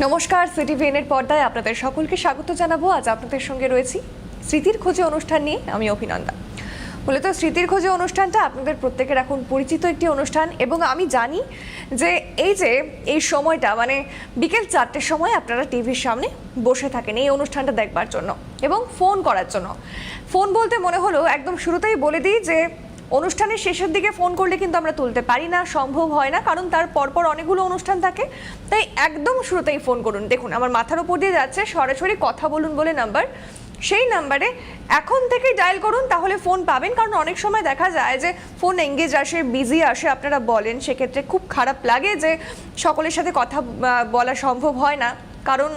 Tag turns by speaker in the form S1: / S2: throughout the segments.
S1: নমস্কার, সিটিভিএনের পর্দায় আপনাদের সকলকে স্বাগত জানাবো। আজ আপনাদের সঙ্গে রয়েছি স্মৃতির খোঁজে অনুষ্ঠান নিয়ে। আমি অভিনন্দা। মূলত স্মৃতির খোঁজে অনুষ্ঠানটা আপনাদের প্রত্যেকের এখন পরিচিত একটি অনুষ্ঠান, এবং আমি জানি যে এই সময়টা মানে বিকেল 4টের সময় আপনারা টিভির সামনে বসে থাকেন এই অনুষ্ঠানটা দেখবার জন্য এবং ফোন করার জন্য। ফোন বলতে মনে হলো একদম শুরুতেই বলে দিই যে অনুষ্ঠানের শেষের দিকে ফোন করলে কিন্তু আমরা তুলতে পারি না, সম্ভব হয় না, কারণ তার পরপর অনেকগুলো অনুষ্ঠান থাকে। তাই একদম শুরুতেই ফোন করুন। দেখুন আমার মাথার উপর দিয়ে যাচ্ছে সরাসরি কথা বলুন বলে নাম্বার, সেই নাম্বারে এখন থেকেই ডায়াল করুন, তাহলে ফোন পাবেন। কারণ অনেক সময় দেখা যায় যে ফোন এঙ্গেজ আসে, বিজি আসে, আপনারা বলেন, সেক্ষেত্রে খুব খারাপ লাগে যে সকলের সাথে কথা বলা সম্ভব হয় না। কারণ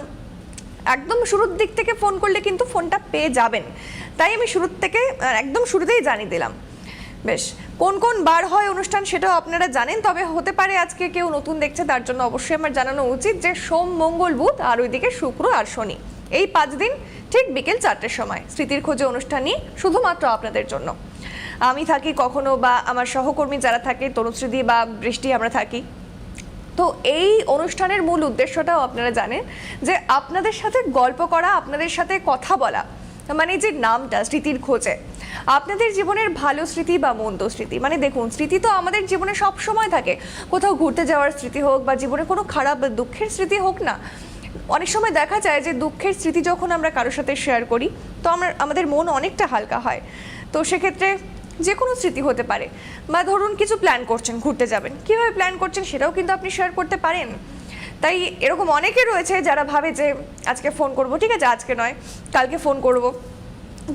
S1: একদম শুরুর দিক থেকে ফোন করলে কিন্তু ফোনটা পেয়ে যাবেন। তাই আমি একদম শুরুতেই জানিয়ে দিলাম। বেশ, কোন কোন বার হয় অনুষ্ঠান সেটাও আপনারা জানেন, তবে হতে পারে আজকে কেউ নতুন দেখছে, তার জন্য অবশ্যই আমার জানানো উচিত যে সোম, মঙ্গল, বুধ আর ওইদিকে শুক্র আর শনি, এই 5 দিন ঠিক বিকেল 4টের সময় স্মৃতির খোঁজে অনুষ্ঠান নিয়ে শুধুমাত্র আপনাদের জন্য। আমি থাকি কখনো, বা আমার সহকর্মী যারা থাকে, তনুশ্রীদি বা বৃষ্টি, আমরা থাকি। তো এই অনুষ্ঠানের মূল উদ্দেশ্যটাও আপনারা জানেন যে আপনাদের সাথে গল্প করা, আপনাদের সাথে কথা বলা, মানে যে নামটা স্মৃতির খোঁজে, আপনাদের জীবনের ভালো স্মৃতি বা মন্দ স্মৃতি। মানে দেখুন, স্মৃতি তো আমাদের জীবনে সব সময় থাকে, কোথাও ঘুরতে যাওয়ার স্মৃতি হোক বা জীবনে কোনো খারাপ বা দুঃখের স্মৃতি হোক না, অনেক সময় দেখা যায় যে দুঃখের স্মৃতি যখন আমরা কারোর সাথে শেয়ার করি তো আমাদের মন অনেকটা হালকা হয়। তো সেক্ষেত্রে যে কোনো স্মৃতি হতে পারে, বা ধরুন কিছু প্ল্যান করছেন, ঘুরতে যাবেন, কীভাবে প্ল্যান করছেন সেটাও কিন্তু আপনি শেয়ার করতে পারেন। তাই এরকম অনেকে রয়েছে যারা ভাবে যে আজকে ফোন করব, ঠিক আছে আজকে নয় কালকে ফোন করব।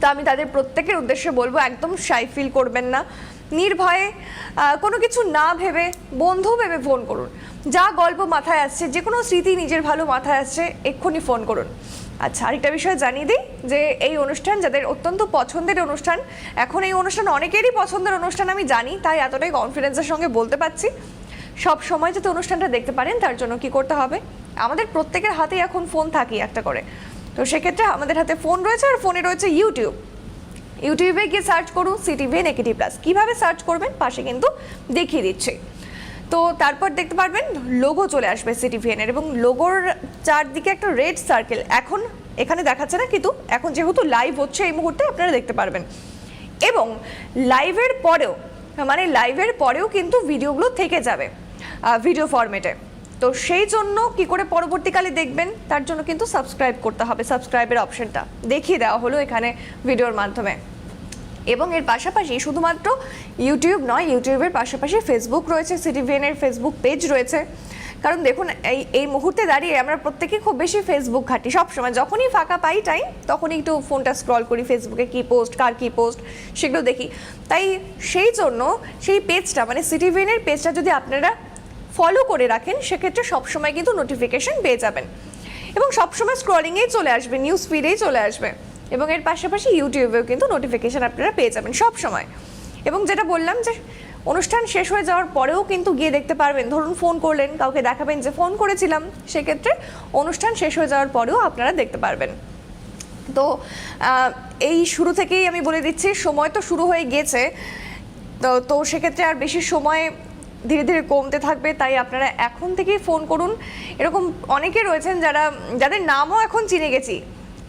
S1: তো আমি তাদের প্রত্যেকের উদ্দেশ্যে বলবো, একদম শাই ফিল করবেন না, নির্ভয়ে কোনো কিছু না ভেবে বন্ধু ভেবে ফোন করুন। যা গল্প মাথায় আসছে, যে কোনো স্মৃতি নিজের ভালো মাথায় আসছে, এক্ষুনি ফোন করুন। আচ্ছা, আরেকটা বিষয় জানিয়ে দিই যে এই অনুষ্ঠান যাদের অত্যন্ত পছন্দের অনুষ্ঠান, এখন এই অনুষ্ঠান অনেকেরই পছন্দের অনুষ্ঠান আমি জানি, তাই এতটাই কনফিডেন্সের সঙ্গে বলতে পারছি। সব সময় যাতে অনুষ্ঠানটা দেখতে পারেন তার জন্য কি করতে হবে, আমাদের প্রত্যেকের হাতেই এখন ফোন থাকি একটা করে। তো সেক্ষেত্রে আমাদের হাতে ফোন রয়েছে, আর ফোনে রয়েছে ইউটিউবে গিয়ে সার্চ করুন সিটিভিএন একেডি প্লাস। কীভাবে সার্চ করবেন পাশে কিন্তু দেখিয়ে দিচ্ছে। তো তারপর দেখতে পারবেন লোগো চলে আসবে সিটিভিএনের, এবং লোগোর চারদিকে একটা রেড সার্কেল এখন এখানে দেখাচ্ছে না, কিন্তু এখন যেহেতু লাইভ হচ্ছে এই মুহূর্তে আপনারা দেখতে পারবেন। এবং লাইভের পরেও কিন্তু ভিডিওগুলো থেকে যাবে ভিডিও ফরম্যাটে। তো সেই জন্য কি করে পরবর্তীকালে দেখবেন তার জন্য কিন্তু সাবস্ক্রাইব করতে হবে। সাবস্ক্রাইবের অপশনটা দেখিয়ে দেওয়া হলো এখানে ভিডিওর মাধ্যমে। এবং এর পাশাপাশি শুধুমাত্র ইউটিউব নয়, ইউটিউবের পাশাপাশি ফেসবুক রয়েছে, সিটিভিএনের ফেসবুক পেজ রয়েছে। কারণ দেখুন এই মুহূর্তে দাঁড়িয়ে আমরা প্রত্যেকেই খুব বেশি ফেসবুক ঘাঁটি, সবসময় যখনই ফাঁকা পাই টাইম তখনই একটু ফোনটা স্ক্রল করি, ফেসবুকে কী পোস্ট, কার কী পোস্ট সেগুলো দেখি। তাই সেই জন্য সেই পেজটা মানে সিটিভিএনের পেজটা যদি আপনারা ফলো করে রাখেন সেক্ষেত্রে সবসময় কিন্তু নোটিফিকেশন পেয়ে যাবেন, এবং সবসময় স্ক্রলিংয়েই চলে আসবে, নিউজ ফিডেই চলে আসবে। এবং এর পাশাপাশি ইউটিউবেও কিন্তু নোটিফিকেশান আপনারা পেয়ে যাবেন সব সময়। এবং যেটা বললাম যে অনুষ্ঠান শেষ হয়ে যাওয়ার পরেও কিন্তু গিয়ে দেখতে পারবেন। ধরুন ফোন করলেন, কাউকে দেখাবেন যে ফোন করেছিলাম, সেক্ষেত্রে অনুষ্ঠান শেষ হয়ে যাওয়ার পরেও আপনারা দেখতে পারবেন। তো এই শুরু থেকেই আমি বলে দিচ্ছি, সময় তো শুরু হয়ে গিয়েছে, তো সেক্ষেত্রে আর বেশি সময় ধীরে ধীরে কমতে থাকবে। তাই আপনারা এখন থেকেই ফোন করুন। এরকম অনেকে রয়েছেন যাদের নামও এখন চিনে গেছি,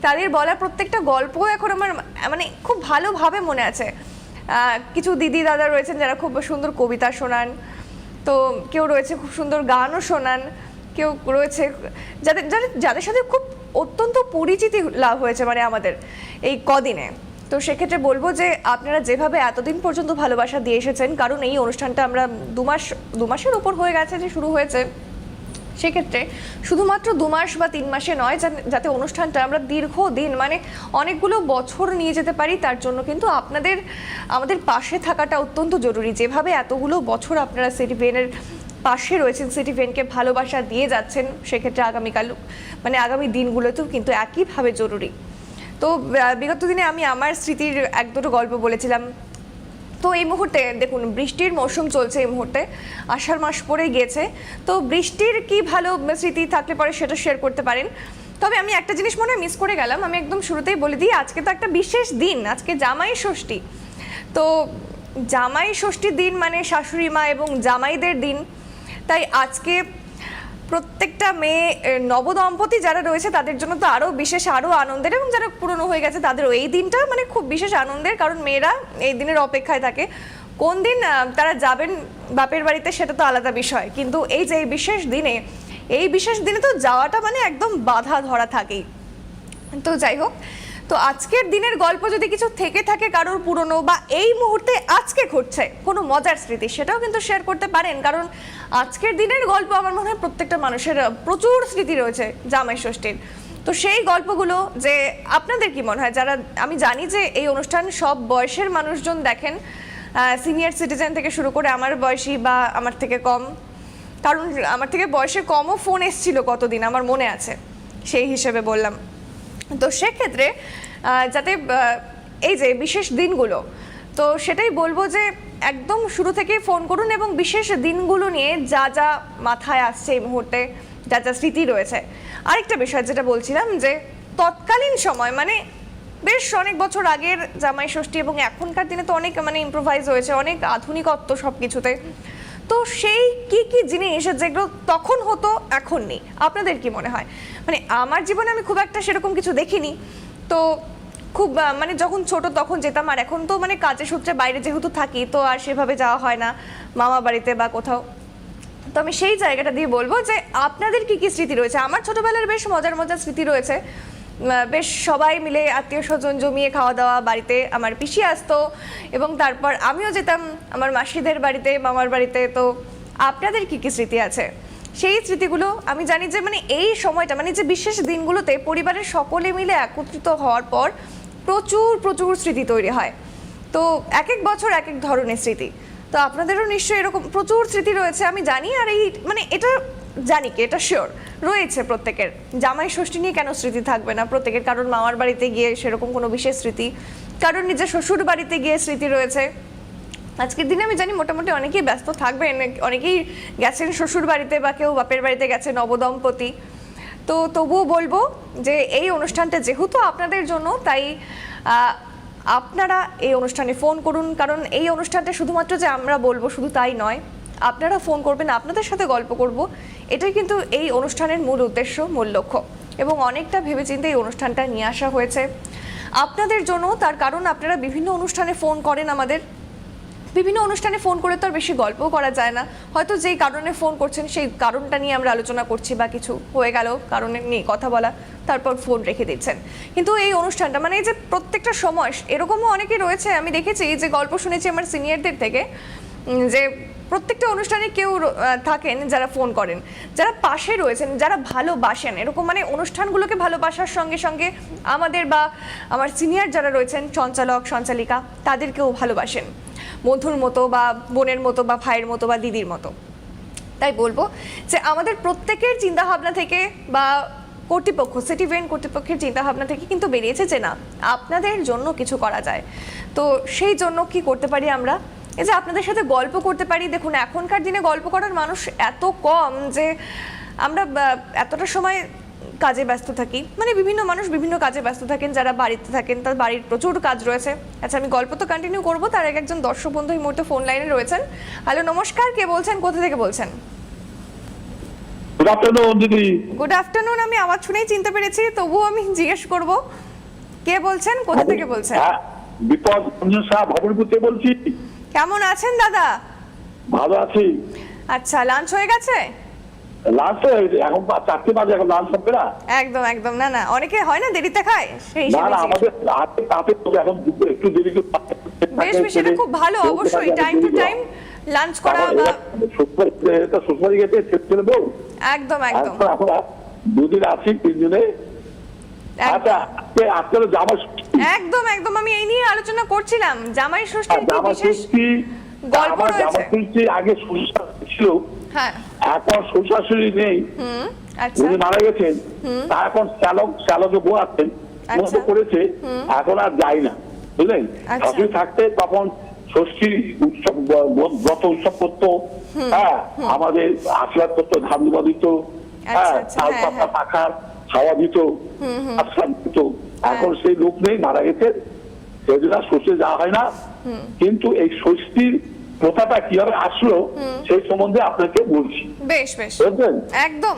S1: তাদের বলা প্রত্যেকটা গল্পও এখন আমার মানে খুব ভালোভাবে মনে আছে। কিছু দিদি দাদা রয়েছেন যারা খুব সুন্দর কবিতা শোনান, তো কেউ রয়েছে খুব সুন্দর গানও শোনান, কেউ রয়েছে যাদের সাথে খুব অত্যন্ত পরিচিতি লাভ হয়েছে মানে আমাদের এই কদিনে। তো সেক্ষেত্রে বলবো যে আপনারা যেভাবে এতদিন পর্যন্ত ভালোবাসা দিয়ে এসেছেন, কারণ এই অনুষ্ঠানটা আমরা দু মাসের উপর হয়ে গেছে যে শুরু হয়েছে, সেক্ষেত্রে শুধুমাত্র 2 মাস বা 3 মাসে নয়, যাতে অনুষ্ঠানটা আমরা দীর্ঘদিন মানে অনেকগুলো বছর নিয়ে যেতে পারি, তার জন্য কিন্তু আমাদের পাশে থাকাটা অত্যন্ত জরুরি। যেভাবে এতগুলো বছর আপনারা সিটিভিএনের পাশে রয়েছেন, সিটিভিএনকে ভালোবাসা দিয়ে যাচ্ছেন, সেক্ষেত্রে আগামী দিনগুলোতেও কিন্তু একইভাবে জরুরি। তো বিগত দিনে আমি আমার স্মৃতির 1-2টো গল্প বলেছিলাম। তো এই মুহূর্তে দেখুন বৃষ্টির মৌসুম চলছে, এই মুহূর্তে আষাঢ় মাস পড়ে গিয়েছে। তো বৃষ্টির কি ভালো স্মৃতি থাকলে পরে সেটা শেয়ার করতে পারেন। তবে আমি একটা জিনিস মনে মিস করে গেলাম, আমি একদম শুরুতেই বলে দিই, আজকে তো একটা বিশেষ দিন, আজকে জামাই ষষ্ঠী। তো জামাই ষষ্ঠীর দিন মানে শাশুড়ি মা এবং জামাইদের দিন। তাই আজকে প্রত্যেকটা মেয়ে নবদম্পতি যারা রয়েছে তাদের জন্য তো আরো বিশেষ, আরো আনন্দের, এবং যারা পুরনো হয়ে গেছে তাদেরও এই দিনটা মানে খুব বিশেষ আনন্দের, কারণ মেয়েরা এই দিনের অপেক্ষায় থাকে। কোন দিন তারা যাবেন বাপের বাড়িতে সেটা তো আলাদা বিষয়, কিন্তু এই যে এই বিশেষ দিনে তো যাওয়াটা মানে একদম বাধা ধরা থাকেই। তো যাই হোক, তো আজকের দিনের গল্প যদি কিছু থেকে থাকে কারোর পুরনো, বা এই মুহূর্তে আজকে ঘটছে কোনো মজার স্মৃতি, সেটাও কিন্তু শেয়ার করতে পারেন, কারণ আজকের দিনের গল্প আমার মনে হয় প্রত্যেকটা মানুষের প্রচুর স্মৃতি রয়েছে জামাই ষষ্ঠীর। তো সেই গল্পগুলো যে আপনাদের কি মনে হয়, যারা, আমি জানি যে এই অনুষ্ঠান সব বয়সের মানুষজন দেখেন, সিনিয়র সিটিজেন থেকে শুরু করে আমার বয়সী বা আমার থেকে কম, কারণ আমার থেকে বয়সে কমও ফোন এসেছিল কতদিন আমার মনে আছে, সেই হিসেবে বললাম। তো সেক্ষেত্রে যাতে এই যে বিশেষ দিনগুলো, তো সেটাই বলবো যে একদম শুরু থেকেই ফোন করুন, এবং বিশেষ দিনগুলো নিয়ে যা যা মাথায় আসছে এই মুহূর্তে, যা যা স্মৃতি রয়েছে। আরেকটা বিষয় যেটা বলছিলাম, যে তৎকালীন সময় মানে বেশ অনেক বছর আগের জামাই ষষ্ঠী এবং এখনকার দিনে তো অনেক মানে ইম্প্রোভাইজ হয়েছে, অনেক আধুনিকত্ব সব কিছুতে। তো সেই কি কি জিনিস যেগুলো তখন হতো এখন নেই, আপনাদের কি মনে হয়? মানে আমার জীবনে আমি খুব একটা সেরকম কিছু দেখিনি, তো খুব মানে যখন ছোট তখন যেতাম, আর এখন তো মানে কাজের সূত্রে বাইরে যেহেতু থাকি তো আর সেভাবে যাওয়া হয় না মামা বাড়িতে বা কোথাও। তো আমি সেই জায়গাটা দিয়ে বলবো যে আপনাদের কি কি স্মৃতি রয়েছে। আমার ছোটবেলার বেশ মজার মজার স্মৃতি রয়েছে, বেশ সবাই মিলে আত্মীয় স্বজন জমিয়ে খাওয়া দাওয়া, বাড়িতে আমার পিসি আসতো এবং তারপর আমিও যেতাম আমার মাসিদের বাড়িতে, মামার বাড়িতে। তো আপনাদের কি কি স্মৃতি আছে সেই স্মৃতিগুলো আমি জানি যে মানে এই সময়টা মানে যে বিশেষ দিনগুলোতে পরিবারের সকলে মিলে একত্রিত হওয়ার পর প্রচুর প্রচুর স্মৃতি তৈরি হয়। তো এক এক বছর এক এক ধরনের স্মৃতি, তো আপনাদেরও নিশ্চয়ই এরকম প্রচুর স্মৃতি রয়েছে আমি জানি। আর এই মানে এটা জানি কি, এটা শিওর রয়েছে প্রত্যেকের, জামাই ষষ্ঠী নিয়ে কেন স্মৃতি থাকবে না প্রত্যেকের, কারণ মামার বাড়িতে গিয়ে সেরকম কোনো বিশেষ স্মৃতি, কারণ নিজের শ্বশুর বাড়িতে গিয়ে স্মৃতি রয়েছে। আজকের দিনে আমি জানি মোটামুটি অনেকেই ব্যস্ত থাকবেন, অনেকেই গেছেন শ্বশুর বাড়িতে বা কেউ বাপের বাড়িতে গেছে নবদম্পতি। তো তবুও বলবো যে এই অনুষ্ঠানটা যেহেতু আপনাদের জন্য, তাই আপনারা এই অনুষ্ঠানে ফোন করুন, কারণ এই অনুষ্ঠানটা শুধুমাত্র যে আমরা বলবো শুধু তাই নয়, আপনারা ফোন করবেন, আপনাদের সাথে গল্প করব, এটাই কিন্তু এই অনুষ্ঠানের মূল উদ্দেশ্য, মূল লক্ষ্য। এবং অনেকটা ভেবেচিন্তে এই অনুষ্ঠানটা নিয়ে আসা হয়েছে আপনাদের জন্য, তার কারণ আপনারা বিভিন্ন অনুষ্ঠানে ফোন করেন আমাদের, বিভিন্ন অনুষ্ঠানে ফোন করে তো আর বেশি গল্পও করা যায় না, হয়তো যেই কারণে ফোন করছেন সেই কারণটা নিয়ে আমরা আলোচনা করছি বা কিছু হয়ে গেল কারণে নিয়ে কথা বলা, তারপর ফোন রেখে দিচ্ছেন। কিন্তু এই অনুষ্ঠানটা মানে এই যে প্রত্যেকটা সময় এরকমও অনেকেই রয়েছে, আমি দেখেছি যে গল্প শুনেছি আমার সিনিয়রদের থেকে, যে প্রত্যেকটা অনুষ্ঠানে কেউ থাকেন যারা ফোন করেন, যারা পাশে রয়েছেন, যারা ভালোবাসেন, এরকম মানে অনুষ্ঠানগুলোকে ভালোবাসার সঙ্গে সঙ্গে আমাদের বা আমার সিনিয়র যারা রয়েছেন সঞ্চালক সঞ্চালিকা তাদেরকেও ভালোবাসেন, বন্ধুর মতো বা বোনের মতো বা ভাইয়ের মতো বা দিদির মতো। তাই বলবো যে আমাদের প্রত্যেকের চিন্তাভাবনা থেকে বা কর্তৃপক্ষ, সিটি ভেন কর্তৃপক্ষের চিন্তাভাবনা থেকে কিন্তু বেরিয়েছে যে না, আপনাদের জন্য কিছু করা যায়। তো সেই জন্য কি করতে পারি আমরা, এই যে আপনাদের সাথে গল্প করতে পারি। দেখুন এখনকার দিনে গল্প করার মানুষ এত কম যে আমরা এতটা সময় কাজে ব্যস্ত থাকি, মানে বিভিন্ন মানুষ বিভিন্ন কাজে ব্যস্ত থাকেন, যারা বাড়িতে থাকেন তার বাড়ির প্রচুর কাজ রয়েছে। আচ্ছা আমি গল্প তো কন্টিনিউ করবো, তার আগে একজন দর্শক বন্ধু এই মুহূর্তে ফোন লাইনে রয়েছেন। হ্যালো নমস্কার, কে বলছেন, কোথা থেকে বলছেন?
S2: গুড আফটারনুন দিদি।
S1: গুড আফটারনুন, আমি আওয়াজ শুনেই চিনতে পেরেছি, তবুও আমি জিজ্ঞেস করব কে বলছেন, কোথা থেকে বলছেন?
S2: বিপদ রঞ্জন শাহ ভবনপুর থেকে বলছি।
S1: কেমন আছেন দাদা?
S2: ভালো আছি।
S1: আচ্ছা লাঞ্চ হয়ে গেছে?
S2: লাঞ্চ এখন 4টে বাজে, এখন লাঞ্চ হবে না?
S1: একদম একদম, না না অনেকে হয় না দেরিতে খায়, সেই
S2: না
S1: হিসেবে
S2: না আমাদের রাতে তাতে এখন একটু দেরি করে
S1: বেশ বেশ, এটা খুব ভালো, অবশ্যই টাইম টু টাইম লাঞ্চ করা বা
S2: শ্বশুরবাড়ি গেছে ছেলে বউ।
S1: একদম একদম,
S2: এখন দুদিন আছি 3 দিনে। আচ্ছা আজকে জামাই ষষ্ঠী,
S1: একদম একদম, আমি এই নিয়ে আলোচনা করছিলাম। জামাই ষষ্ঠীর কি বিশেষ গল্প রয়েছে?
S2: জামাই ষষ্ঠী আগে শ্বশুর ছিল,
S1: হ্যাঁ
S2: এখন শ্বশুর নেই,
S1: আচ্ছা
S2: উনি মারা গেছেন। তার এখন শ্যালকে বউ আছেন, বউ করেছে, এখন আর যাই না বুঝলেন। শাশুড়ি থাকতে তখন ষষ্ঠী উৎসব ব্রত উৎসব করতো, হ্যাঁ আমাদের আশীর্বাদ করতো, ধান দুবা দিত, হ্যাঁ চাল পাতা পাখার খাওয়া দিত, আশীর্বাদ দিত। এখন সেই লোক নেই, মারা গেছে, সেই জন্য ষষ্ঠী যাওয়া হয় না। কিন্তু এই ষষ্ঠীর প্রথাটা কিভাবে আসলো সেই সম্বন্ধে আপনাকে বলছি।
S1: বেশ বেশ,
S2: বুঝলেন?
S1: একদম।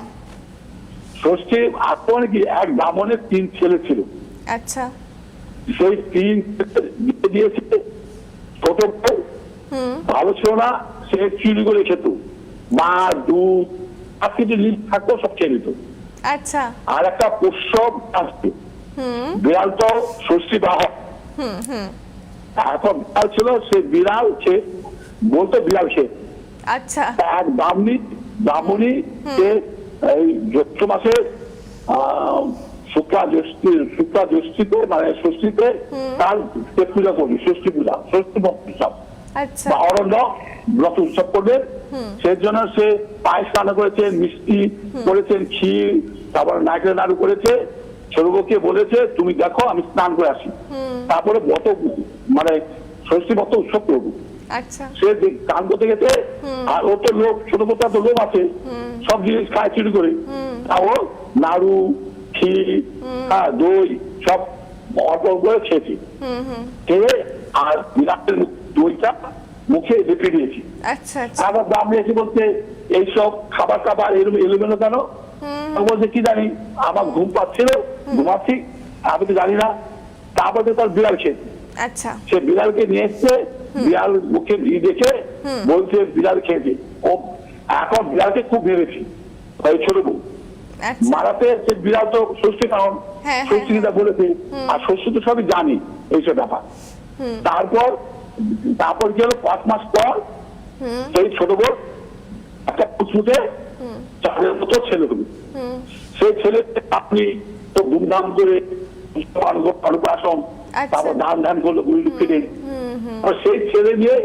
S2: ষষ্ঠী আক্রমণে কি এক ব্রাহ্মণের 3 ছেলে ছিল।
S1: আচ্ছা।
S2: সেই 3 বিয়ে দিয়েছে। ছোট বউ ভালো ছিল না, সে চুরি করে খেত, মাছ দুধ আর কিছু লিপ থাকতো সব খেয়ে নিত।
S1: আচ্ছা।
S2: আর একটা পোষ্য আসতো, বিড়াল তো ষষ্ঠী বাহক। এখন বিড়াল ছিল, সে বিড়াল সে বলতো বিড়াল সে।
S1: আচ্ছা।
S2: এক ব্রাহ্মণী সে এই জ্যৈষ্ঠ মাসে শুক্লা জ্যৈষ্ঠীতে মানে ষষ্ঠীতে তার পূজা করবে, ষষ্ঠী পূজা, ষষ্ঠী উৎসব
S1: আচ্ছা।
S2: বা অরণ্য ব্রত উৎসব করবে। সেই জন্য সে পায়েস রান্না করেছেন, মিষ্টি করেছেন, ক্ষীর, তারপর নারকেল নাড়ু করেছে। ছোটবউকে বলেছে তুমি দেখো আমি স্নান করে আসি, তারপরে ব্রত মানে ষষ্ঠী ব্রত উৎসব করবো।
S1: আচ্ছা।
S2: সে গান করতে গেছে, আর ও তো লোক, ছোট বোতা তো লোক আছে, সব জিনিস খায় চুরি করে। তাও নাড়ু, ক্ষীর, দই সব অল্প অল্প করে খেয়েছি। খেয়ে আর বিরাটের দইটা মুখে রেখে দিয়েছি।
S1: আচ্ছা আচ্ছা।
S2: আবার দাম নিয়েছি বলতে এইসব খাবার টাবার এলোমেলো কেন? বলছে কি জানি, আমার ঘুম পাচ্ছিল, ঘুমাচ্ছি, আমি তো জানি না। তারপরে তার বিড়াল খেয়েছে।
S1: আচ্ছা।
S2: সে বিড়ালকে নিয়ে এসছে, বিড়াল মুখে দেখে বলছে বিড়াল খেয়েছে। ও এখন বিড়ালকে খুব ভেবেছি, ওই ছোট বউ
S1: আচ্ছা।
S2: মারাতে। সে বিড়াল তো ষষ্ঠী, কারণ
S1: হ্যাঁ,
S2: ষষ্ঠীটা বলেছে, আর ষষ্ঠী তো সবই জানি এইসব ব্যাপার। তারপর কি হলো, 5 মাস পর সেই ছোট বউ একটা ফুটফুটে 4 বছর ছেলে হলো। সেই ছেলে আপনি তো ধুমধাম করে অন্নপ্রাশন, তারপর ধান করলো গুলি কেটে। সেই ছেলে নিয়ে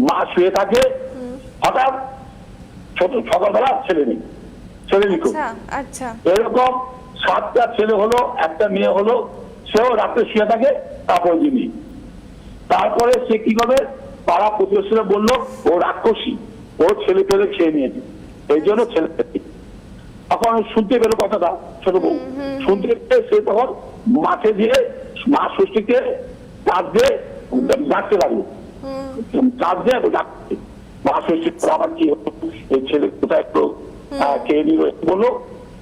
S2: মা শুয়ে থাকে, হঠাৎ ছোট সকালবেলা ছেলে নেই, ছেলে নিখোঁজ।
S1: আচ্ছা।
S2: এরকম 7টা ছেলে হলো, একটা মেয়ে হলো, সেও রাত্রে শুয়ে থাকে, তারপর যিনি। তারপরে সে কি করে, পাড়া প্রতিবেশীরা বললো ও রাক্ষসী, ও ছেলে পেলে খেয়ে নিয়েছে, এই জন্য ছেলে। তখন শুনতে পেলো কথাটা ছোট বউ, শুনতে পেয়ে সে তখন মাঠে দিয়ে মা ষষ্ঠীকে কাজ দিয়ে ডাকতে লাগলো, কাজ দিয়ে ডাকতে। মা ষষ্ঠী আবার কি হলো, এই ছেলে কোথায় একটু খেয়ে নিল বললো।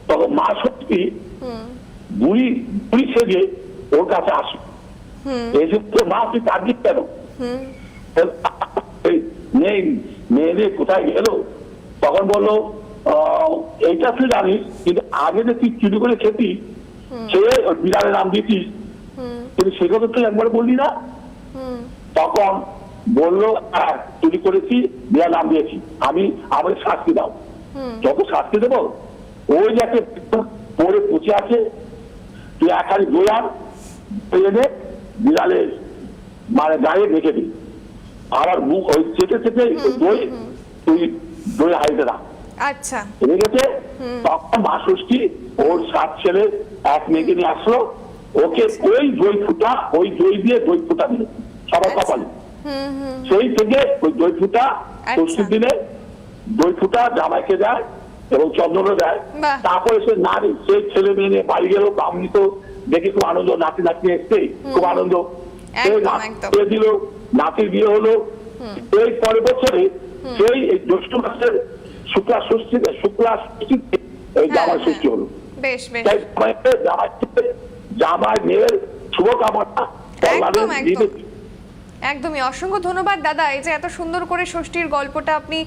S2: তখন মা ষষ্ঠী বুড়ি সেজে ওর কাছে আসে, এসে মা তুই কাজ দিস কেন, মেয়ে কোথায় গেল? তখন বললো এইটা তুই জানিস, কিন্তু আগে যে তুই চুরি করে খেতি, সে বিড়ালের নাম দিতিস, কিন্তু সে কথা তুই একবার বললি না। তখন বললো হ্যাঁ চুরি করেছি, বিড়াল নাম দিয়েছি, আমাকে শাস্তি দাও। যত শাস্তি দেবো, ওই যে একটা পরে পচে আছে, তুই একালি দোয়ার এনে বিড়ালের মানে গায়ে রেখে দিই, আর মুখ ওই চেটে চেটে দই তুই দই হাইতে রাখ।
S1: আচ্ছা।
S2: রেখেছে। তখন মা ষষ্ঠী ওর 7 ছেলে এক মেয়েকে নিয়ে আসলো, ওকে ওই দই দিয়ে দই ফুটা দিল সবার কপালে। সেই থেকে ওই দই ফুটা ষষ্ঠীর দিনে দই ফুটা জামাইকে দেয় এবং চন্দনও দেয়। তারপরে সে নারী সেই ছেলে মেয়ে নিয়ে বাড়ি গেল, আমি তো দেখে খুব আনন্দ, নাতি এসছে, খুব আনন্দ দিল, নাতির বিয়ে হলো। এই পরের বছরে সেই জ্যৈষ্ঠ মাসের শুক্লা ষষ্ঠীতে এই জামাই ষষ্ঠী হলো। জামাই মেয়ের শুভকামনা।
S1: একদমই অসংখ্য ধন্যবাদ দাদা, এই যে এত সুন্দর করে ষষ্ঠীর গল্পটা আপনি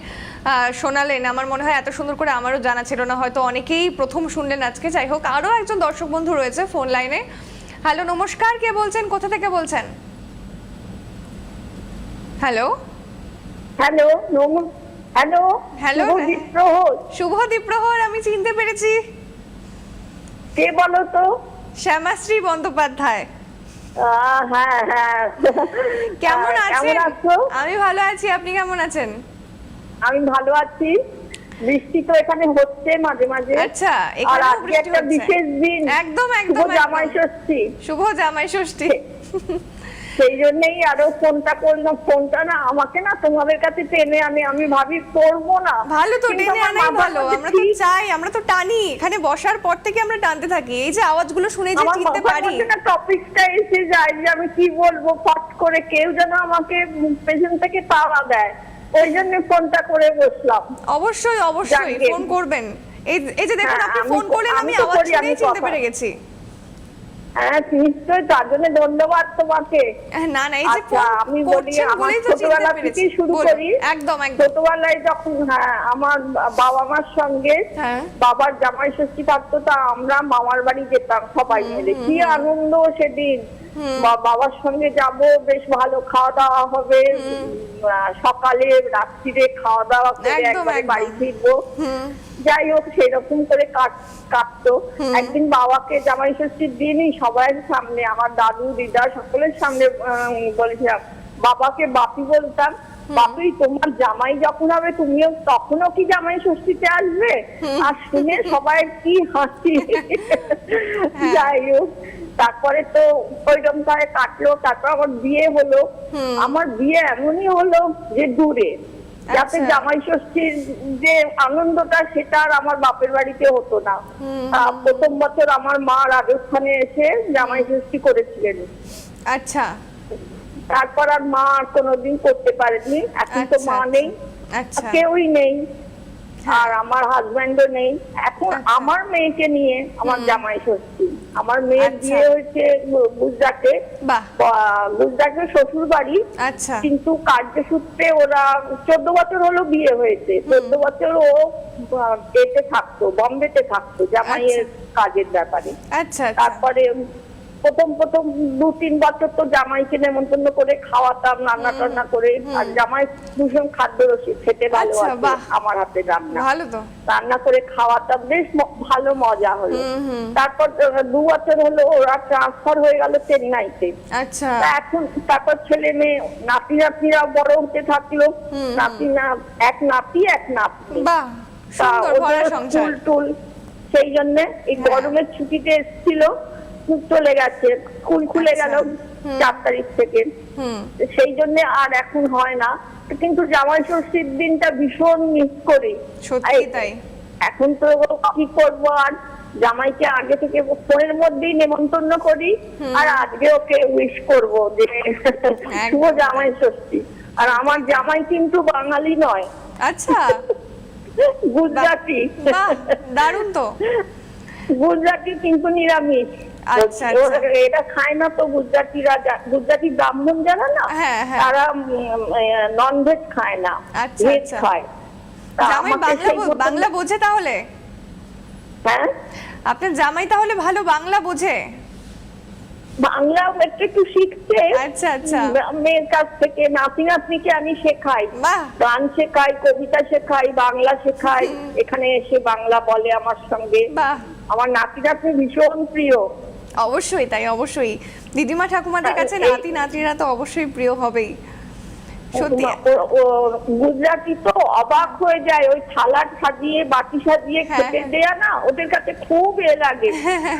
S1: শোনালেন। আমার মনে হয় এত সুন্দর করে আমারও জানা ছিল না, হয়তো অনেকেই প্রথম শুনলেন আজকে। যাই হোক, আরো একজন দর্শক বন্ধু রয়েছে ফোন লাইনে। হ্যালো, নমস্কার, কে বলছেন, কোথা থেকে বলছেন? Hello
S3: hello hello
S1: hello, Shubhadeep প্রহর, আমি চিনতে পেরেছি।
S3: কে বলো তো?
S1: শ্যামাশ্রী বন্দ্যোপাধ্যায়।
S3: হ্যাঁ হ্যাঁ।
S1: কেমন আছেন? আমি ভালো আছি, আপনি কেমন আছেন?
S3: আমি ভালো আছি। বৃষ্টি তো এখানে হচ্ছে মাঝে মাঝে।
S1: আচ্ছা,
S3: আর আজকে একটা বিশেষ দিন,
S1: একদম
S3: শুভ জামাই ষষ্ঠী।
S1: শুভ জামাই ষষ্ঠী,
S3: সেই জন্যই আরো ফোনটা করলাম। ফোনটা না আমাকে না তোমাদের কাছে টেনে আমি ভাবি করবো না।
S1: ভালো তো, টেনে আনাই ভালো। আমরা তো চাই, আমরা তো টানি, এখানে বসার পর থেকে আমরা টানতে থাকি। এই যে আওয়াজগুলো শুনে যে চিনতে পারি,
S3: আমার টপিকটা এসে যায় যে আমি কি বলবো, ফট করে কেউ যেন আমাকে পেছন থেকে পাওয়া দেয়। ওই জন্য ফোনটা করে বসলাম।
S1: অবশ্যই অবশ্যই
S3: জানবেন।
S1: ফোন করবেন। এই এই যে দেখুন
S3: হ্যাঁ,
S1: আপনি
S3: আমি
S1: ফোন
S3: তো-
S1: করলেন,
S3: আমি
S1: আমি
S3: তো
S1: আওয়াজ
S3: করি, আমি
S1: শুনেই চিনতে
S3: কথা-
S1: পেরে গেছি।
S3: হ্যাঁ নিশ্চয়ই, তার জন্য ধন্যবাদ তোমাকে।
S1: না না, এই যে
S3: আচ্ছা,
S1: ফোন
S3: আমি বলি
S1: করছেন
S3: আমার
S1: বলেই তো চিনতে
S3: ছোটবেলা
S1: পেরেছি।
S3: থেকেই শুরু
S1: বলুন।
S3: করি।
S1: একদম একদম।
S3: ছোটবেলায় যখন আমার বাবা মার সঙ্গে
S1: হ্যাঁ।
S3: বাবার জামাই ষষ্ঠী থাকতো, তা আমরা মামার বাড়ি যেতাম সবাই মিলে। কি আনন্দ সেদিন! বাবার সঙ্গে যাব, বেশ ভালো খাওয়া দাওয়া হবে, সকালে রাত্রিরে খাওয়া দাওয়া করে
S1: একদম,
S3: একবারে
S1: একদম।
S3: বাড়ি ফিরবো। যাই হোক, সেরকম করে কাটতো। একদিন বাবাকে জামাই ষষ্ঠীর দিনই সবাই সামনে, আমার দাদু দিদা সকলের সামনে বলেছিলাম, বাবাকে বাপি বলতাম, বাপি তোমার জামাই যখন হবে তুমিও তখনও কি জামাই ষষ্ঠীতে আসবে? আর শুনে সবাই কি হাসি। যাই হোক, তারপরে তো ওইরকম ভাবে কাটলো। তারপর আমার বিয়ে হলো। আমার বিয়ে এমনই হলো যে দূরে, যাতে
S1: আচ্ছা।
S3: জামাই ষষ্ঠীর যে আনন্দটা সেটা আর আমার বাপের বাড়িতে হতো না। প্রথম বছর আমার মা রাজস্থানে এসে জামাই ষষ্ঠী করেছিলেন।
S1: আচ্ছা
S3: তারপর আর মা আর কোনোদিন করতে পারেনি। এখন তো
S1: আচ্ছা,
S3: মা
S1: আচ্ছা।
S3: নেই,
S1: আচ্ছা
S3: কেউই নেই, আর আমার হাজবেন্ডও নেই। এখন
S1: আচ্ছা।
S3: আমার মেয়েকে নিয়ে আমার জামাই ষষ্ঠী। আমার মেয়ের
S1: আচ্ছা।
S3: বিয়ে হয়েছে গুজরাটে,
S1: বাহ।
S3: গুজরাটে শ্বশুর বাড়ি।
S1: আচ্ছা
S3: কিন্তু কার্যসূত্রে ওরা 14 বছর হলো বিয়ে হয়েছে। 14 বছর ও এতে থাকতো, বম্বেতে থাকতো জামাইয়ের কাজের ব্যাপারে।
S1: আচ্ছা আচ্ছা।
S3: তারপরে প্রথম 2-3 বছর তো জামাইকে নেমন্তন্ন করে খাওয়াতাম রান্না টান্না করে। আর জামাই ভীষণ খাদ্যরসিক, খেতে
S1: আচ্ছা,
S3: ভালোবাসে
S1: বাহ।
S3: আমার হাতে রান্না।
S1: ভালো তো।
S3: রান্না করে খাওয়াতাম, বেশ ভালো মজা হলো। তারপর 2 বছর হলো ওরা ট্রান্সফার হয়ে গেল চেন্নাইতে।
S1: আচ্ছা
S3: তা এখন তারপর ছেলে মেয়ে নাতিরা বড় হতে থাকলো। এক নাতি এক নাতনি।
S1: বাহ,
S3: তা
S1: সুন্দর ভরা
S3: ওদের
S1: সংসার।
S3: স্কুল টুল, সেই জন্য এই
S1: হ্যাঁ।
S3: গরমের ছুটিতে এসেছিল, চলে গেছে। স্কুল খুলে
S1: আচ্ছা।
S3: গেল 4 তারিখ থেকে। সেই জন্য আর এখন হয় না। কিন্তু জামাই ষষ্ঠীর দিনটা ভীষণ মিস করি।
S1: সত্যি তাই।
S3: এখন তো কি করবো আর, জামাইকে আগে থেকে ফোনের মধ্যেই নেমন্তন্ন করি। আর আজকে ওকে উইশ করবো যে শুভ জামাই ষষ্ঠী। আর আমার জামাই কিন্তু বাঙালি নয়,
S1: আচ্ছা
S3: গুজরাটি।
S1: বাহ, দারুণ তো।
S3: গুজরাটি কিন্তু নিরামিষ।
S1: আচ্ছা, আচ্ছা।
S3: এটা খায় না তো গুজরাটিরা, গুজরাটি ব্রাহ্মণ যারা না,
S1: হ্যাঁ, হ্যাঁ।
S3: তারা নন ভেজ খায় না,
S1: আচ্ছা,
S3: ভেজ
S1: আচ্ছা।
S3: খায়। তা
S1: জামাই
S3: আমাকে
S1: বাংলা
S3: সেই মতন-
S1: বাংলা বোঝে তাহলে?
S3: হ্যাঁ,
S1: আপনার জামাই তাহলে ভালো বাংলা বোঝে?
S3: বাংলা একটু একটু শিখছে।
S1: আচ্ছা, আচ্ছা।
S3: মেয়ের কাছ থেকে নাতিকে আমি শেখাই,
S1: বাহ।
S3: গান শেখাই, কবিতা শেখাই, বাংলা শেখাই। এখানে এসে বাংলা বলে আমার সঙ্গে।
S1: বাহ,
S3: আমার নাতিরা ভীষণ প্রিয়।
S1: অবশ্যই তাই, অবশ্যই। দিদিমা ঠাকুমাদের কাছে
S3: এই-
S1: নাতি নাতনিরা তো অবশ্যই প্রিয় হবেই। সত্যি।
S3: গুজরাটি তো অবাক হয়ে যায়, ওই থালা সাজিয়ে বাটি সাজিয়ে
S1: হ্যাঁ,
S3: খেতে
S1: হ্যাঁ।
S3: দেয়া না, ওদের কাছে খুব লাগে।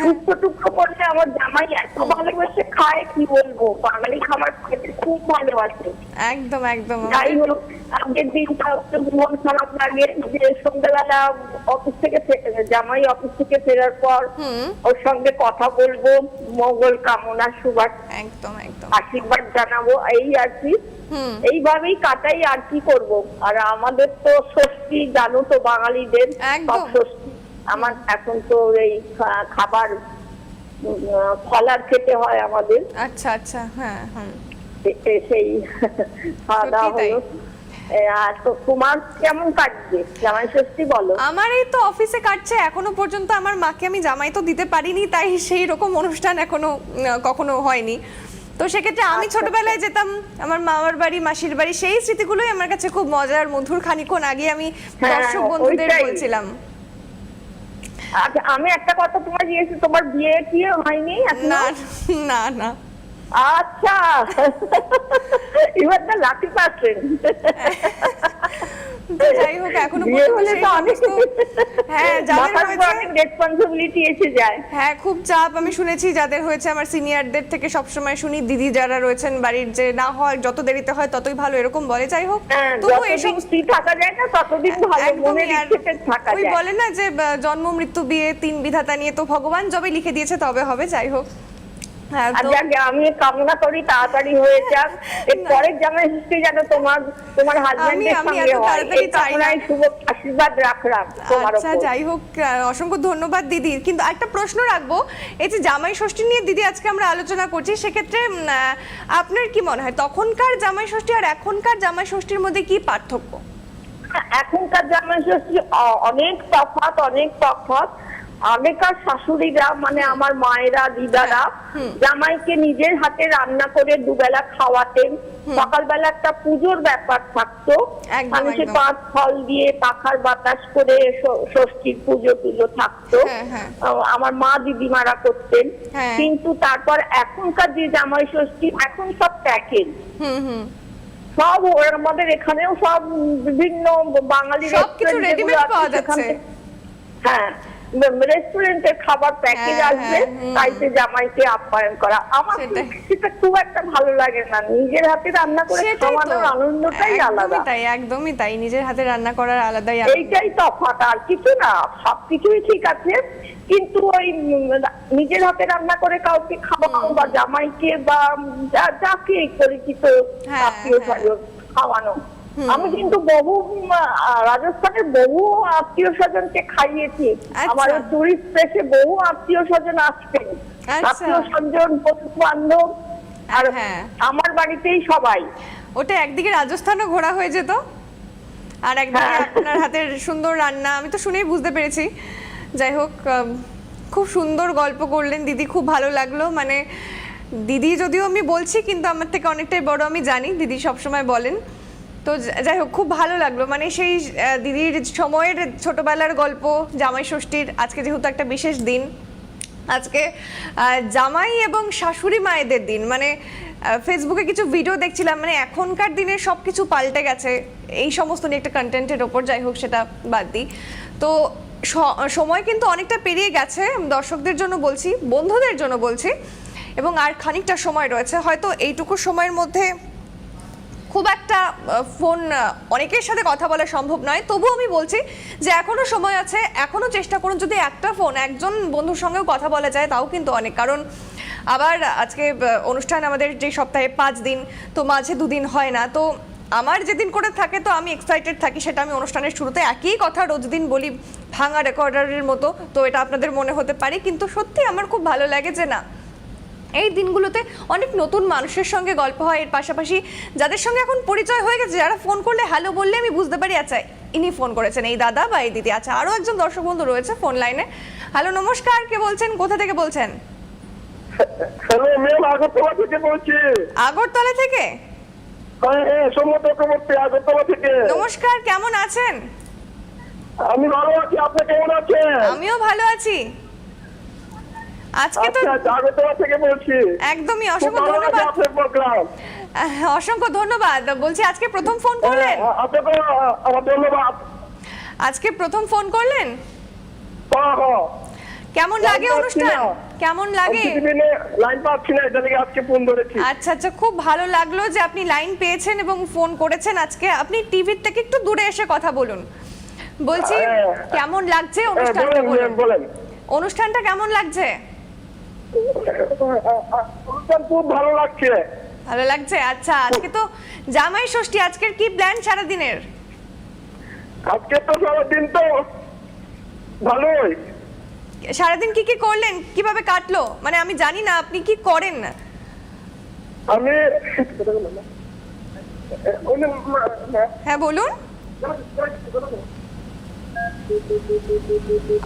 S3: টুকরো টুকরো করলে আমার জামাই এত ভালোবাসে খায়, কি বলবো। বাঙালি খাবার খেতে খুব ভালোবাসে।
S1: একদম একদম।
S3: যাই হোক, আগের দিনটা একটু মন খারাপ লাগে যে সন্ধ্যাবেলা জামাই অফিস থেকে ফেরার পর ওর সঙ্গে কথা বলবো, মঙ্গল কামনা
S1: একদম একদম।
S3: আশীর্বাদ জানাবো, এই আর কি। এইভাবেই কাটাই, আর কি করব। আর আমাদের তো ষষ্ঠী জানো তো বাঙালিদের
S1: একদম।
S3: সব ষষ্ঠী। আমার এখন তো এই খাবার ফলার খেতে হয় আমাদের।
S1: আচ্ছা আচ্ছা, হ্যাঁ হ্যাঁ।
S3: সেই খাওয়া দাওয়া
S1: সত্যি তাই।
S3: হলো। আর তো তোমার কেমন কাটছে জামাই ষষ্ঠী বলো?
S1: আমার এই তো অফিসে কাটছে এখনো পর্যন্ত। আমার মাকে আমি জামাই তো দিতে পারিনি, তাই সেই রকম অনুষ্ঠান এখনো কখনো হয়নি। তো সেক্ষেত্রে আমি ছোটবেলায় যেতাম আমার মামার বাড়ি, মাসির বাড়ি, সেই স্মৃতিগুলোই আমার কাছে খুব মজার মধুর। খানিকক্ষণ আগে আমি
S3: হ্যাঁ,
S1: দর্শক বন্ধুদের
S3: ওইটাই।
S1: বলছিলাম।
S3: আচ্ছা, আমি একটা কথা তোমার জিজ্ঞেস, তোমার বিয়ে কি হয়নি এখনো?
S1: না না না।
S3: আচ্ছা, এবার তো লাকি পাচ্ছেন।
S1: তো যাই হোক, এখনো
S3: বিয়ে
S1: পর্যন্ত
S3: হলে
S1: সেই
S3: তো অনেক,
S1: সমস্ত- হ্যাঁ যাদের
S3: মাথার উপর
S1: হয়েছে,
S3: অনেক রেসপন্সিবিলিটি এসে যায়।
S1: হ্যাঁ খুব চাপ। আমি শুনেছি যাদের হয়েছে, আমার সিনিয়রদের থেকে সবসময় শুনি, দিদি যারা রয়েছেন বাড়ির, যে না হয় যত দেরিতে হয় ততই ভালো, এরকম বলে। যাই হোক,
S3: হ্যাঁ,
S1: তবু
S3: যতদিন
S1: এসব
S3: ফ্রি থাকা যায় না ততদিন ভালো, মনের
S1: একদমই। আর
S3: ইচ্ছেতে থাকা
S1: ওই
S3: যায়।
S1: বলে না যে জন্ম মৃত্যু বিয়ে 3 বিধাতা নিয়ে, তো ভগবান যবে লিখে দিয়েছে তবে হবে। যাই হোক, হ্যাঁ,
S3: আর
S1: তো-
S3: যাকে আমি কামনা করি তাড়াতাড়ি হয়ে যাক, এর পরের জামাই ষষ্ঠী যেন তোমার হাজবেন্ডের
S1: আমি
S3: সঙ্গে
S1: এত
S3: হয়,
S1: তাড়াতাড়ি
S3: এই
S1: চাই না।
S3: কামনায় শুভ আশীর্বাদ রাখলাম তোমার
S1: আচ্ছা,
S3: উপর।
S1: যাই হোক, অসংখ্য ধন্যবাদ দিদি। কিন্তু একটা প্রশ্ন রাখবো, এই যে জামাই ষষ্ঠী নিয়ে দিদি আজকে আমরা আলোচনা করছি, সেক্ষেত্রে আপনার কি মনে হয় তখনকার জামাই ষষ্ঠী আর এখনকার জামাই ষষ্ঠীর মধ্যে কি পার্থক্য?
S3: এখনকার জামাই ষষ্ঠী অনেক তফাৎ। আগেকার শাশুড়িরা মানে আমার মায়েরা দিদারা জামাইকে নিজের হাতে রান্না করে দুবেলা খাওয়াতেন। সকালবেলা একটা পুজোর ব্যাপার থাকতো,
S1: একদম,
S3: মানুষের
S1: একদম।
S3: পাঁচ ফল দিয়ে পাখার বাতাস করে ষষ্ঠীর পুজো থাকতো।
S1: হ্যাঁ, হ্যাঁ।
S3: আমার মা দিদিমারা করতেন।
S1: হ্যাঁ।
S3: কিন্তু তারপর এখনকার যে জামাই ষষ্ঠী এখন সব প্যাকেজ, সব আমাদের এখানেও সব বিভিন্ন বাঙালি
S1: সবকিছু
S3: restaurant
S1: ready-made
S3: যেগুলো আছে
S1: পাওয়া
S3: সেখান
S1: যাচ্ছে।
S3: থেকে- হ্যাঁ, রেস্টুরেন্টের খাবার প্যাকেজ
S1: হ্যাঁ,
S3: আসবে,
S1: হ্যাঁ,
S3: তাইতে জামাইকে আপ্যায়ন করা। আমার
S1: সেটাই।
S3: সেটা খুব একটা ভালো লাগে না, নিজের হাতে রান্না করে
S1: সেটাই তো,
S3: খাওয়ানোর আনন্দটাই আলাদা।
S1: একদমই তাই, নিজের হাতে রান্না করার আলাদাই আনন্দ।
S3: এইটাই তফাৎ, আর কিছু না। সবকিছুই ঠিক আছে, কিন্তু ওই নিজের হাতে রান্না করে কাউকে খাওয়ানো বা জামাইকে বা যাকে পরিচিত
S1: হ্যাঁ,
S3: আত্মীয় স্বজন খাওয়ানো। আমি কিন্তু বহু রাজস্থানের বহু আত্মীয় স্বজনকে খাইয়েছি।
S1: আচ্ছা।
S3: আমার টুরিস্ট প্লেসে বহু আত্মীয় স্বজন আসতেন,
S1: আচ্ছা।
S3: আত্মীয় স্বজন বন্ধু বান্ধব, আর
S1: হ্যাঁ।
S3: আমার বাড়িতেই সবাই।
S1: ওটা একদিকে রাজস্থানও ঘোরা হয়ে যেত, আর একদিকে
S3: হ্যাঁ।
S1: আপনার হাতের সুন্দর রান্না। আমি তো শুনেই বুঝতে পেরেছি। যাই হোক, খুব সুন্দর গল্প করলেন দিদি, খুব ভালো লাগলো। মানে দিদি যদিও আমি বলছি, কিন্তু আমার থেকে অনেকটাই বড়, আমি জানি দিদি সবসময় বলেন। তো যাই হোক, খুব ভালো লাগলো। মানে সেই দিদির সময়ের ছোটবেলার গল্প, জামাই ষষ্ঠীর। আজকে যেহেতু একটা বিশেষ দিন, আজকে জামাই এবং শাশুড়ি মায়েদের দিন। মানে ফেসবুকে কিছু ভিডিও দেখছিলাম, মানে এখনকার দিনে সব কিছু পাল্টে গেছে এই সমস্ত নিয়ে একটা কন্টেন্টের ওপর। যাই হোক, সেটা বাদ দিই। তো সময় কিন্তু অনেকটা পেরিয়ে গেছে, দর্শকদের জন্য বলছি, বন্ধুদের জন্য বলছি, এবং আর খানিকটা সময় রয়েছে। হয়তো এইটুকু সময়ের মধ্যে খুব একটা ফোন অনেকের সাথে কথা বলা সম্ভব নয়, তবুও আমি বলছি যে এখনো সময় আছে, এখনো চেষ্টা করুন। যদি একটা ফোন একজন বন্ধুর সঙ্গেও কথা বলা যায়, তাও কিন্তু অনেক। কারণ আবার আজকে অনুষ্ঠান আমাদের যে সপ্তাহে 5 দিন, তো মাঝে 2 দিন হয় না। তো আমার যেদিন করে থাকে, তো আমি এক্সাইটেড থাকি। সেটা আমি অনুষ্ঠানের শুরুতে একই কথা রোজ দিন বলি, ভাঙা রেকর্ডারের মতো। তো এটা আপনাদের মনে হতে পারে, কিন্তু সত্যি আমার খুব ভালো লাগে যে না, এই দিনগুলোতে অনেক নতুন মানুষের সঙ্গে গল্প হয়। এর পাশাপাশি যাদের সঙ্গে এখন পরিচয় হয়ে গেছে, যারা ফোন করলে হ্যালো বললে আমি বুঝতে পারি, আচ্ছা ইনি ফোন করেছেন, এই দাদা বা এই দিদি। আচ্ছা, আরও একজন দর্শক বন্ধু রয়েছে ফোন লাইনে। হ্যালো, নমস্কার, কে বলছেন, কোথা থেকে বলছেন?
S2: হ্যালো ম্যাম, আগরতলা থেকে বলছি।
S1: আগরতলা থেকে?
S2: হ্যাঁ, সৌম্য চক্রবর্তী, আগরতলা থেকে।
S1: নমস্কার, কেমন আছেন?
S2: আমি ভালো আছি, আপনি কেমন আছেন?
S1: আমিও ভালো আছি। আজকে তো
S2: আচ্ছা, আগরতলা থেকে বলছি।
S1: একদমই,
S2: খুব
S1: অসংখ্য
S2: ভালো লাগে
S1: ধন্যবাদ।
S2: আপনার প্রোগ্রাম।
S1: অসংখ্য ধন্যবাদ। বলছি, আজকে প্রথম ফোন করলেন?
S2: আপনাকে আমার ধন্যবাদ।
S1: আজকে প্রথম ফোন করলেন?
S2: হ্যাঁ।
S1: কেমন লাগে
S2: লাইন
S1: অনুষ্ঠান?
S2: পাচ্ছি না।
S1: কেমন লাগে?
S2: লাইন পাচ্ছি না, এটা থেকে আজকে ফোন ধরেছি।
S1: আচ্ছা আচ্ছা, খুব ভালো লাগলো যে আপনি লাইন পেয়েছেন এবং ফোন করেছেন। আজকে আপনি টিভির থেকে একটু দূরে এসে কথা বলুন। বলছি,
S2: হ্যাঁ।
S1: কেমন লাগছে অনুষ্ঠানটা?
S2: বলেন,
S1: বলুন,
S2: বলেন।
S1: অনুষ্ঠানটা কেমন লাগছে?
S2: অনুষ্ঠান খুব ভালো লাগছে।
S1: ভালো লাগছে। আচ্ছা, আজকে তো জামাই ষষ্ঠী, আজকের কি প্ল্যান সারাদিনের?
S2: আজকে তো সারাদিন তো ভালোই।
S1: সারাদিন কি কি করলেন, কিভাবে কাটলো? মানে আমি জানি না আপনি কি করেন না।
S2: আমি
S1: হ্যাঁ বলুন।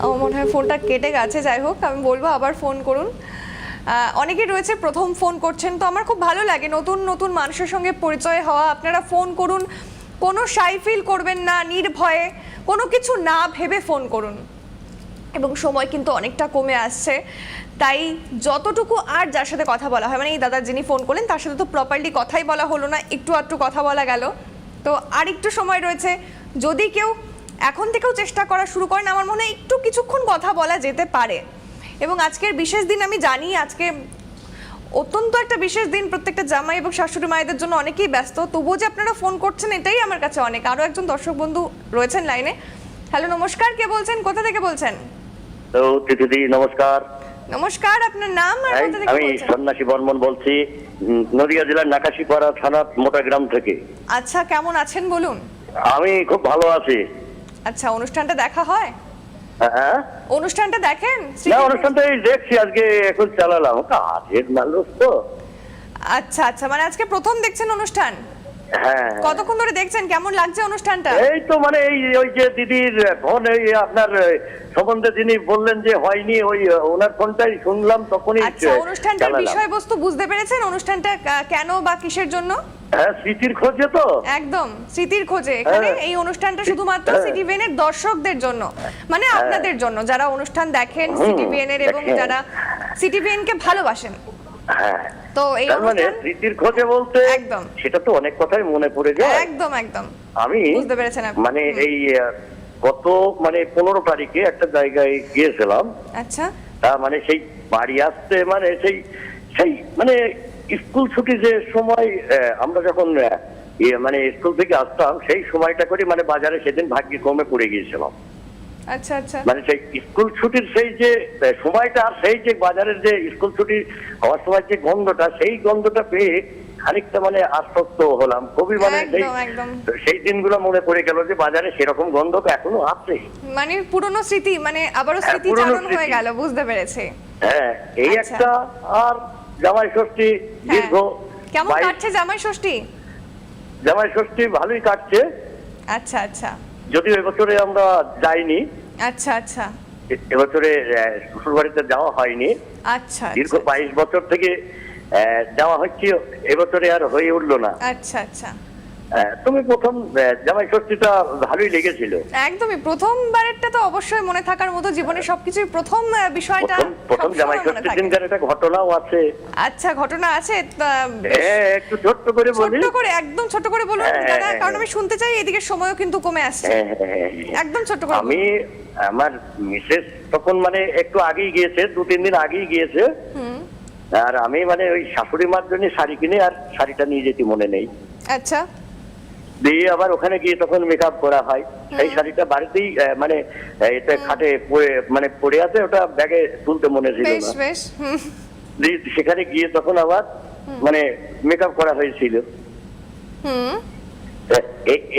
S1: আমার মনে হয় ফোনটা কেটে গেছে। যাই হোক, আমি বলবো আবার ফোন করুন। অনেকেই রয়েছে প্রথম ফোন করছেন, তো আমার খুব ভালো লাগে নতুন নতুন মানুষের সঙ্গে পরিচয় হওয়া। আপনারা ফোন করুন, কোনো শাই ফিল করবেন না, নির্ভয়ে কোনো কিছু না ভেবে ফোন করুন। এবং সময় কিন্তু অনেকটা কমে আসছে, তাই যতটুকু আর যার সাথে কথা বলা হয়, মানে এই দাদা যিনি ফোন করলেন তার সাথে তো প্রপারলি কথাই বলা হলো না, একটু আধটু কথা বলা গেল। তো আর একটু সময় রয়েছে, যদি কেউ এখন থেকেও চেষ্টা করা শুরু করেন, আমার মনে হয় একটু কিছুক্ষণ কথা বলা যেতে পারে। এবং আজকের বিশেষ দিন, আমি জানি আজকে অত্যন্ত একটা বিশেষ দিন, প্রত্যেকটা জামাই এবং শাশুড়ি মায়েদের জন্য অনেকেই ব্যস্ত, তবুও যে আপনারা ফোন করছেন এটাই আমার কাছে অনেক। আরও একজন দর্শক বন্ধু রয়েছেন লাইনে। হ্যালো, নমস্কার, কে বলছেন, কোথা থেকে বলছেন?
S4: হ্যালো দিদি, নমস্কার।
S1: নমস্কার, আপনার নাম আর কোথা থেকে
S4: আমি
S1: বলছেন?
S4: সন্ন্যাসী বর্মন বলছি, নদিয়া জেলার নাকাশিপাড়া থানা মোটাগ্রাম থেকে।
S1: আচ্ছা, কেমন আছেন বলুন?
S4: আমি খুব ভালো আছি।
S1: আচ্ছা, অনুষ্ঠানটা দেখা হয়?
S4: হ্যাঁ,
S1: অনুষ্ঠানটা দেখেন?
S4: না অনুষ্ঠানটা এই দেখছি, আজকে এখন চালালাম, কাজের মানুষ তো।
S1: আচ্ছা আচ্ছা, মানে আজকে প্রথম দেখছেন অনুষ্ঠান?
S4: হ্যাঁ,
S1: কতক্ষণ ধরে দেখছেন? কেমন লাগছে অনুষ্ঠানটা?
S4: এই তো মানে এই ওই যে দিদির ফোন, এই আপনার সম্বন্ধে যিনি বললেন যে হয়নি, ওই ওনার ফোনটাই শুনলাম, তখনই
S1: আচ্ছা, অনুষ্ঠানটার
S4: চালালাম।
S1: বিষয়বস্তু বুঝতে পেরেছেন? অনুষ্ঠানটা কেন বা কিসের জন্য?
S4: হ্যাঁ, স্মৃতির খোঁজে তো।
S1: একদম স্মৃতির খোঁজে। এখানে এই অনুষ্ঠানটা শুধুমাত্র সিটিভিএন এর দর্শকদের জন্য, মানে আপনাদের জন্য, যারা অনুষ্ঠান দেখেন সিটিভিএন এর এবং
S4: দেখেন।
S1: যারা সিটিভিএন কে ভালোবাসেন।
S4: হ্যাঁ,
S1: তো এই
S4: তার মানে
S1: অনুষ্ঠান
S4: স্মৃতির খোঁজে বলতে
S1: একদম।
S4: সেটা তো অনেক কথাই মনে পড়ে যায়।
S1: একদম একদম
S4: আমি
S1: বুঝতে পেরেছেন আপনি।
S4: মানে এই গত মানে 15 তারিখে একটা জায়গায় গিয়েছিলাম।
S1: আচ্ছা
S4: তা মানে সেই বাড়ি আসতে মানে সেই সেই মানে স্কুল ছুটি যে সময় আমরা যখন মানে স্কুল থেকে আসতাম, সেই সময়টা করে মানে বাজারে সেদিন ভাগ্যে কমে পড়ে গিয়েছিলাম।
S1: আচ্ছা আচ্ছা
S4: মানে সেই স্কুল ছুটির সেই যে সময়টা, আর সেই যে বাজারের যে স্কুল ছুটি হওয়ার সময় যে গন্ধটা, সেই গন্ধটা পেয়ে খানিকটা মানে আশ্বস্ত হলাম খুবই। মানে সেই
S1: একদম একদম
S4: সেই দিনগুলো মনে পড়ে গেল যে বাজারে সেরকম গন্ধ তো এখনো আছে।
S1: মানে পুরনো স্মৃতি, মানে আবারও
S4: হ্যাঁ,
S1: স্মৃতি
S4: পুরনো
S1: চারণ হয়ে
S4: স্মৃতি।
S1: গেল, বুঝতে পেরেছি।
S4: হ্যাঁ, এই
S1: আচ্ছা।
S4: একটা। আর জামাই ষষ্ঠী
S1: হ্যাঁ।
S4: দীর্ঘ
S1: কেমন
S4: 22
S1: কাটছে জামাই ষষ্ঠী?
S4: জামাই ষষ্ঠী ভালোই কাটছে,
S1: আচ্ছা আচ্ছা
S4: যদিও এবছরে আমরা যাইনি।
S1: আচ্ছা আচ্ছা
S4: এবছরে শ্বশুর বাড়িতে যাওয়া হয়নি।
S1: আচ্ছা
S4: দীর্ঘ
S1: আচ্ছা
S4: 22 বছর থেকে যাওয়া হচ্ছে, এবছরে আর হয়ে উঠলো না।
S1: আচ্ছা আচ্ছা
S4: তুমি প্রথম জামাই ষষ্ঠীটা ভালোই লেগেছিল।
S1: একদমই প্রথমবারেরটা তো অবশ্যই মনে থাকার মতো, জীবনের সবকিছুর প্রথম বিষয়টা
S4: প্রথম
S1: সবসময়
S4: জামাই
S1: মনে
S4: ষষ্ঠীর
S1: থাকে।
S4: দিনকার একটা ঘটনাও আছে।
S1: আচ্ছা, ঘটনা আছে?
S4: একটু ছোট্ট করে বলি।
S1: ছোট্ট করে, একদম ছোট করে বলুন
S4: হ্যাঁ,
S1: দাদা,
S4: হ্যাঁ,
S1: কারণ আমি শুনতে চাই, এদিকে সময়ও কিন্তু কমে আসছে। একদম ছোট করে
S4: আমি আমার মিসেস তখন মানে একটু আগেই গিয়েছে, 2-3 দিন আগেই গিয়েছে। আর আমি মানে ওই শাশুড়ি মার জন্য শাড়ি কিনে, আর শাড়িটা নিয়ে যেতে মনে নেই।
S1: আচ্ছা
S4: দিয়ে আবার ওখানে গিয়ে তখন মেকআপ করা হয়। সেই শাড়িটা বাড়িতেই মানে এটা খাটে মানে পড়ে আছে, ওটা ব্যাগে তুলতে মনে ছিল
S1: বেশ
S4: না।
S1: বেশ
S4: দিয়ে সেখানে গিয়ে তখন আবার মানে মেকআপ করা হয়েছিল।
S1: হুম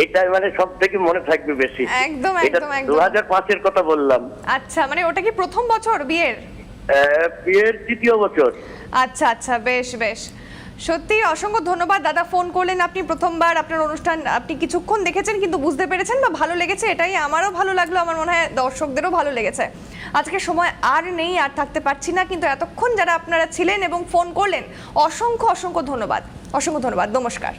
S4: এটা মানে সব থেকে মনে থাকবে বেশি।
S1: একদম
S4: এটা
S1: একদম একদম
S4: 2005-এর কথা বললাম।
S1: আচ্ছা, মানে ওটা কি প্রথম বছর বিয়ের?
S4: বিয়ের 3য় বছর।
S1: আচ্ছা আচ্ছা, বেশ বেশ। সত্যি অসংখ্য ধন্যবাদ দাদা, ফোন করলেন আপনি প্রথমবার, আপনার অনুষ্ঠান আপনি কিছুক্ষণ দেখেছেন কিন্তু বুঝতে পেরেছেন বা ভালো লেগেছে, এটাই আমারও ভালো লাগলো, আমার মনে হয় দর্শকদেরও ভালো লেগেছে। আজকে সময় আর নেই, আর থাকতে পারছি না, কিন্তু এতক্ষণ যারা আপনারা ছিলেন এবং ফোন করলেন, অসংখ্য অসংখ্য ধন্যবাদ, অসংখ্য ধন্যবাদ, নমস্কার।